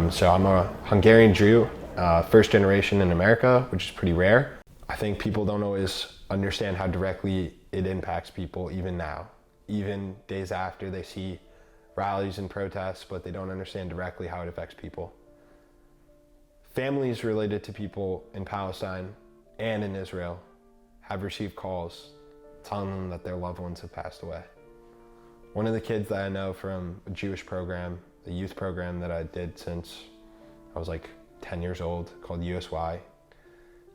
So I'm a Hungarian Jew, first generation in America, which is pretty rare. I think people don't always understand how directly it impacts people even now. Even days after they see rallies and protests, but they don't understand directly how it affects people. Families related to people in Palestine and in Israel have received calls telling them that their loved ones have passed away. One of the kids that I know from a Jewish program, a youth program that I did since I was like 10 years old, called USY,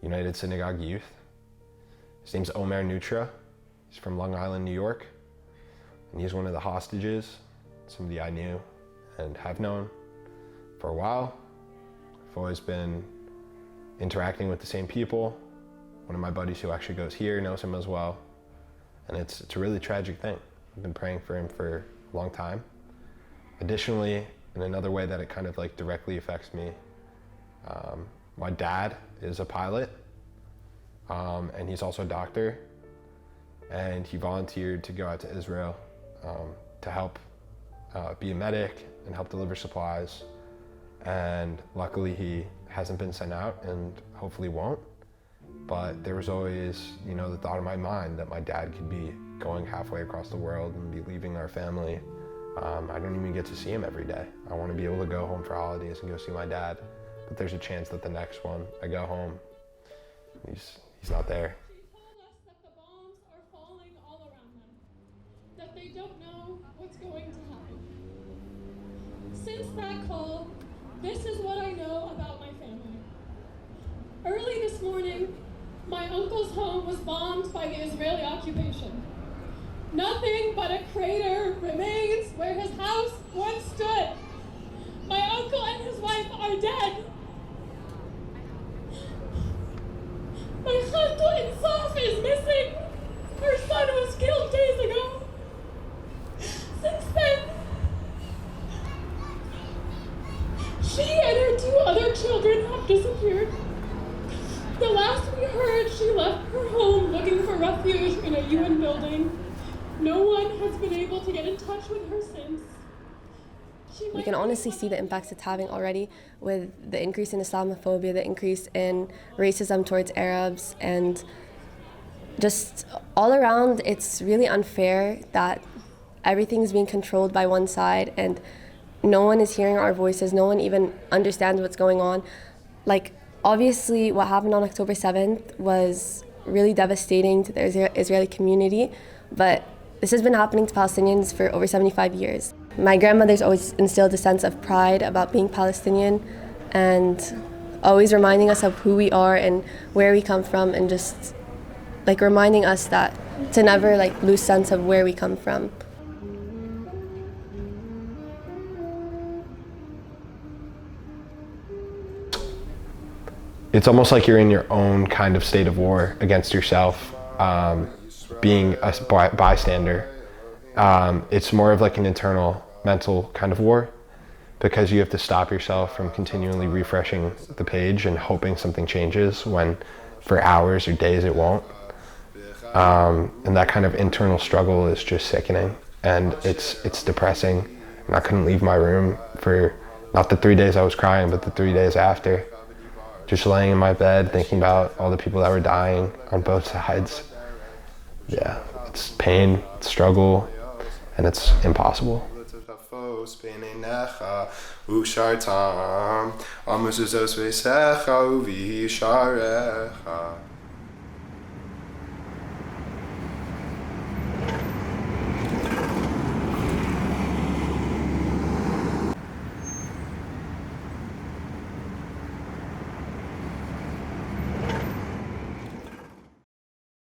United Synagogue Youth. His name's Omer Nutra. He's from Long Island, New York. And he's one of the hostages, somebody I knew and have known for a while. I've always been interacting with the same people. One of my buddies who actually goes here knows him as well. And it's a really tragic thing. I've been praying for him for a long time. Additionally, in another way that it kind of like directly affects me, my dad is a pilot, and he's also a doctor, and he volunteered to go out to Israel to help be a medic and help deliver supplies. And luckily he hasn't been sent out and hopefully won't. But there was always, the thought in my mind that my dad could be going halfway across the world and be leaving our family. I don't even get to see him every day. I want to be able to go home for holidays and go see my dad. But there's a chance that the next one I go home, he's not there. She told us that the bombs are falling all around them, that they don't know what's going to happen. Since that call, this is what I know about my family. Early this morning, my uncle's home was bombed by the Israeli occupation. Nothing but a crater remains where his house once stood. My uncle and his wife are dead. My uncle Insaf is missing. Her son was killed days ago. Since then, she and her 2 other children have disappeared. The last we heard, she left her home looking for refuge in a UN building. No one has been able to get in touch with her since. We can honestly see the impacts it's having already with the increase in Islamophobia, the increase in racism towards Arabs, and just all around it's really unfair that everything's being controlled by one side and no one is hearing our voices, no one even understands what's going on. Like, obviously what happened on October 7th was really devastating to the Israeli community, but this has been happening to Palestinians for over 75 years. My grandmother's always instilled a sense of pride about being Palestinian and always reminding us of who we are and where we come from, and just like reminding us that to never lose sense of where we come from. It's almost like you're in your own kind of state of war against yourself, being a bystander. It's more of like an internal mental kind of war, because you have to stop yourself from continually refreshing the page and hoping something changes when for hours or days it won't. And that kind of internal struggle is just sickening, and it's depressing. And I couldn't leave my room for not the 3 days I was crying, but the 3 days after. Just laying in my bed thinking about all the people that were dying on both sides. Yeah, it's pain, it's struggle, and it's impossible.